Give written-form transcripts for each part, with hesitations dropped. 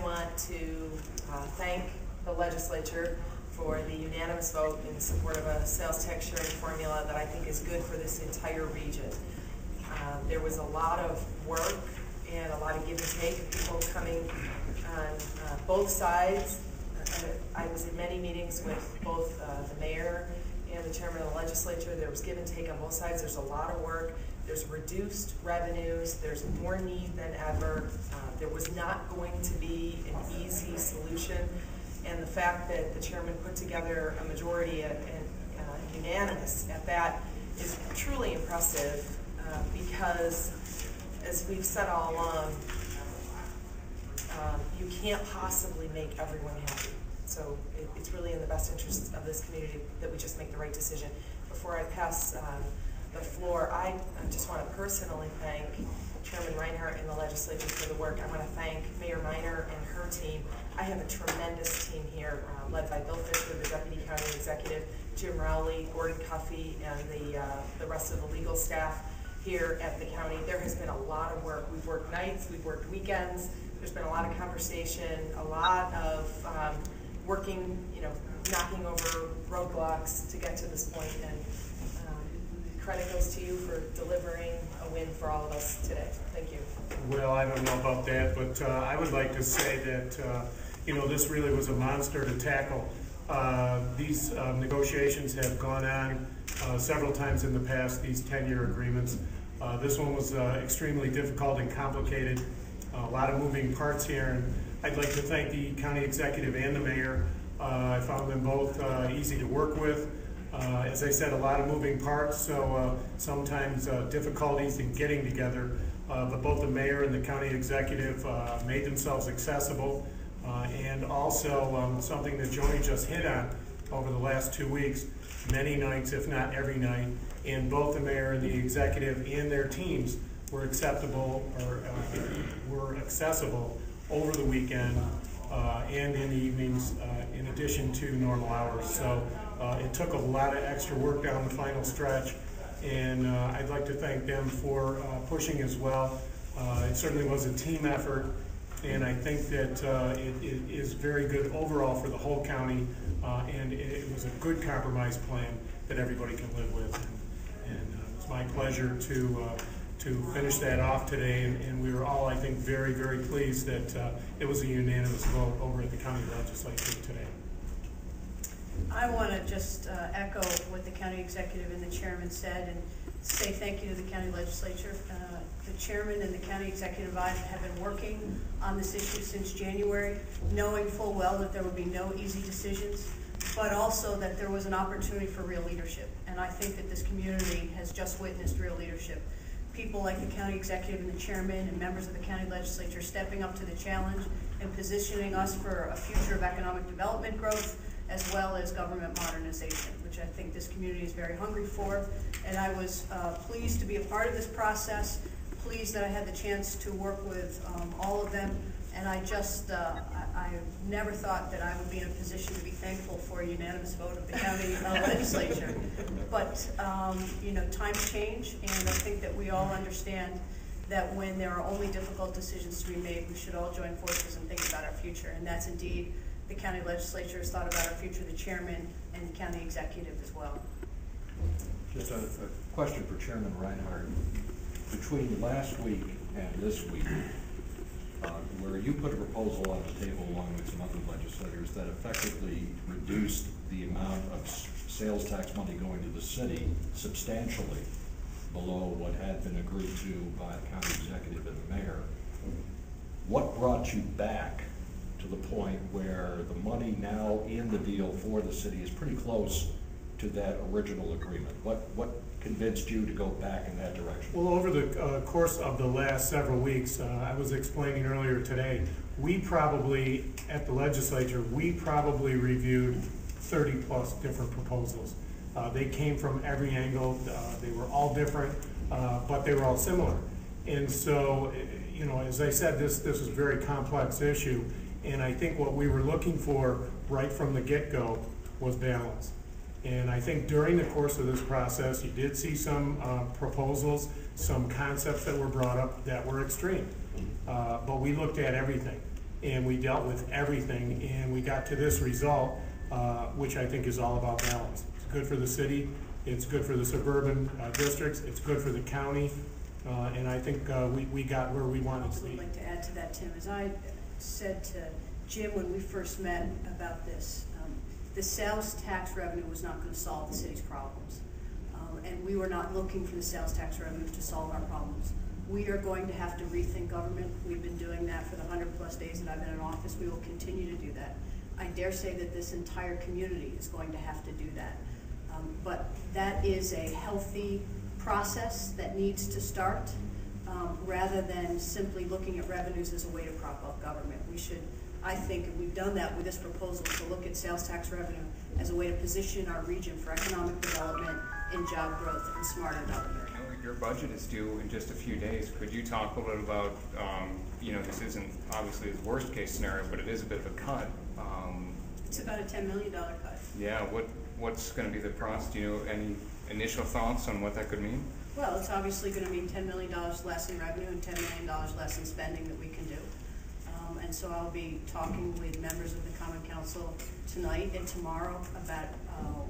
want to thank the legislature for the unanimous vote in support of a sales tax sharing formula that I think is good for this entire region. There was a lot of work and a lot of give and take of people coming on both sides. I was in many meetings with both the mayor and the chairman of the legislature. There was give and take on both sides. There's a lot of work. There's reduced revenues. There's more need than ever. There was not going to be an easy solution. And the fact that the chairman put together a majority and unanimous at that is truly impressive because, as we've said all along, you can't possibly make everyone happy. So it's really in the best interest of this community that we just make the right decision. Before I pass the floor, I just want to personally thank Chairman Rhinehart and the legislature for the work. I want to thank Mayor Miner and her team. I have a tremendous team here, led by Bill Fisher, the Deputy County Executive, Jim Rowley, Gordon Cuffey, and the rest of the legal staff here at the county. There has been a lot of work. We've worked nights, we've worked weekends. There's been a lot of conversation, a lot of working, knocking over roadblocks to get to this point. And credit goes to you for delivering a win for all of us today. Thank you. Well, I don't know about that, but I would like to say that, this really was a monster to tackle. These negotiations have gone on several times in the past, these 10-year agreements. This one was extremely difficult and complicated, a lot of moving parts here, and I'd like to thank the county executive and the mayor. I found them both easy to work with. As I said, a lot of moving parts, so sometimes difficulties in getting together, but both the mayor and the county executive made themselves accessible, and also something that Joni just hit on over the last 2 weeks, many nights, if not every night, and both the mayor and the executive and their teams were acceptable or were accessible over the weekend and in the evenings, in addition to normal hours. So it took a lot of extra work down the final stretch, and I'd like to thank them for pushing as well. It certainly was a team effort, and I think that it is very good overall for the whole county, and it was a good compromise plan that everybody can live with. And it's my pleasure to finish that off today, and we were all, I think, very, very pleased that it was a unanimous vote over at the county legislature today. I want to just echo what the county executive and the chairman said and say thank you to the county legislature. The chairman and the county executive and I have been working on this issue since January, knowing full well that there would be no easy decisions, but also that there was an opportunity for real leadership. And I think that this community has just witnessed real leadership. People like the county executive and the chairman and members of the county legislature stepping up to the challenge and positioning us for a future of economic development growth as well as government modernization, which I think this community is very hungry for. And I was pleased to be a part of this process, pleased that I had the chance to work with all of them. And I just, I never thought that I would be in a position to be thankful for a unanimous vote of the county legislature. But, times change, and I think that we all understand that when there are only difficult decisions to be made, we should all join forces and think about our future. And that's indeed, the county legislature has thought about our future, the chairman and the county executive as well. Just a question for Chairman Rhinehart. Between last week and this week, where you put a proposal on the table along with some other legislators that effectively reduced the amount of sales tax money going to the city substantially below what had been agreed to by the county executive and the mayor, what brought you back to the point where the money now in the deal for the city is pretty close to that original agreement? What convinced you to go back in that direction? Well, over the course of the last several weeks, I was explaining earlier today, we probably, at the legislature, we probably reviewed 30 plus different proposals. They came from every angle. They were all different, but they were all similar. And so, as I said, this is a very complex issue. And I think what we were looking for right from the get-go was balance. And I think during the course of this process, you did see some proposals, some concepts that were brought up that were extreme. But we looked at everything. and we dealt with everything, and we got to this result, which I think is all about balance. It's good for the city, it's good for the suburban districts, it's good for the county, and I think we got where we wanted to I be. would like to add to that, Tim. As I said to Jim when we first met about this, the sales tax revenue was not going to solve the city's problems. And we were not looking for the sales tax revenue to solve our problems. We are going to have to rethink government. We've been doing that for the 100+ days that I've been in office. We will continue to do that. I dare say that this entire community is going to have to do that. But that is a healthy process that needs to start, rather than simply looking at revenues as a way to prop up government. We should, I think, and we've done that with this proposal, to look at sales tax revenue as a way to position our region for economic development and job growth and smarter government. Your budget is due in just a few days. Could you talk a little bit about, this isn't obviously the worst case scenario, but it is a bit of a cut. It's about a $10 million cut. Yeah, what's going to be the process? Do you know any initial thoughts on what that could mean? Well, it's obviously going to mean $10 million less in revenue and $10 million less in spending that we can do. And so I'll be talking with members of the Common Council tonight and tomorrow about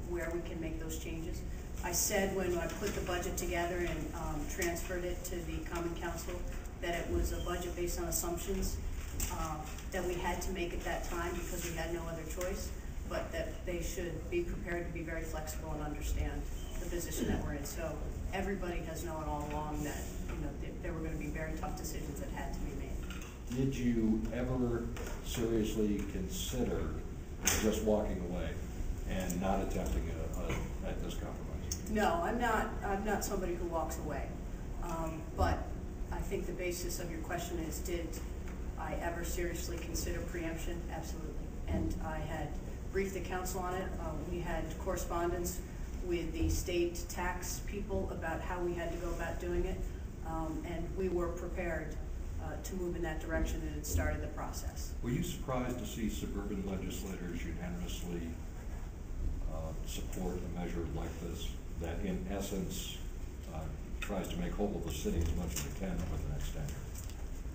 where we can make those changes. I said when I put the budget together and transferred it to the Common Council that it was a budget based on assumptions that we had to make at that time because we had no other choice, but that they should be prepared to be very flexible and understand the position that we're in. So everybody has known all along that there were going to be very tough decisions that had to be made. Did you ever seriously consider just walking away and not attempting at this compromise? No, I'm not somebody who walks away. But I think the basis of your question is, did I ever seriously consider preemption? Absolutely. And I had briefed the council on it. We had correspondence with the state tax people about how we had to go about doing it. And we were prepared to move in that direction, and it started the process. Were you surprised to see suburban legislators unanimously support a measure like this, that in essence tries to make whole of the city as much as it can over the next decade?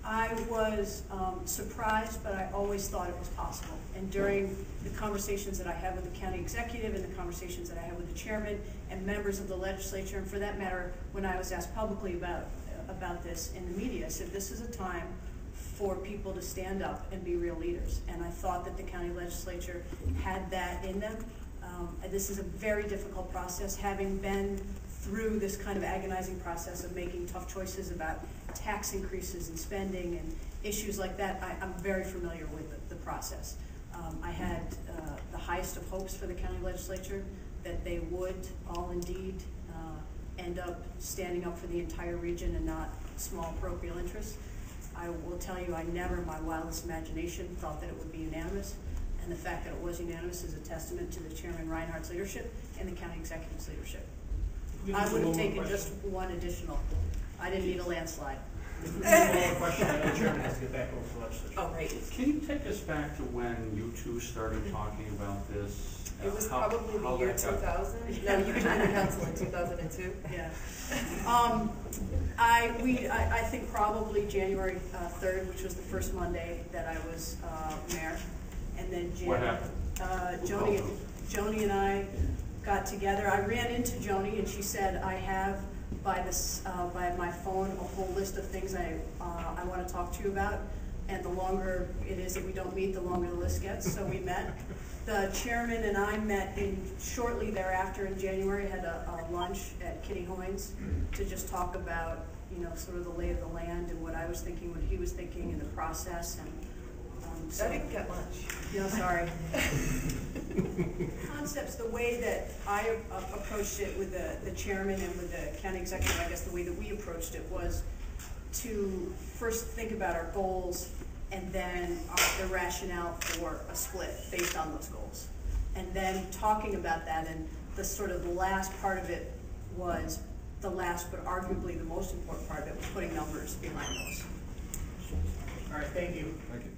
I was surprised, but I always thought it was possible. And during the conversations that I had with the county executive and the conversations that I had with the chairman and members of the legislature, and for that matter, when I was asked publicly about this in the media, I said this is a time for people to stand up and be real leaders. And I thought that the county legislature had that in them. This is a very difficult process, having been through this kind of agonizing process of making tough choices about tax increases and spending and issues like that. I'm very familiar with the process. I had the highest of hopes for the county legislature that they would all indeed end up standing up for the entire region and not small parochial interests. I will tell you, I never in my wildest imagination thought that it would be unanimous. And the fact that it was unanimous is a testament to the Chairman Rhinehart's leadership and the county executive's leadership. I would have taken just one additional. I didn't need a landslide. One more question, and the chairman has to get back over to the legislature. Oh, right. Can you take us back to when you two started talking about this? It was probably the year 2000. No, you joined the council in 2002. Yeah. I think probably January 3rd, which was the first Monday that I was mayor. And then What happened? Joni and I got together. I ran into Joni and she said, I have by my phone a whole list of things I want to talk to you about. And the longer it is that we don't meet, the longer the list gets. So we met. The chairman and I met shortly thereafter in January, had a lunch at Kitty Hoynes to just talk about, sort of the lay of the land and what I was thinking, what he was thinking in the process. And I didn't get lunch. Sorry. Concepts, the way that I approached it with the chairman and with the county executive, I guess the way that we approached it was to first think about our goals and then the rationale for a split based on those goals. And then talking about that, and the sort of the last part of it was the last but arguably the most important part of it was putting numbers behind those. All right, thank you. Thank you.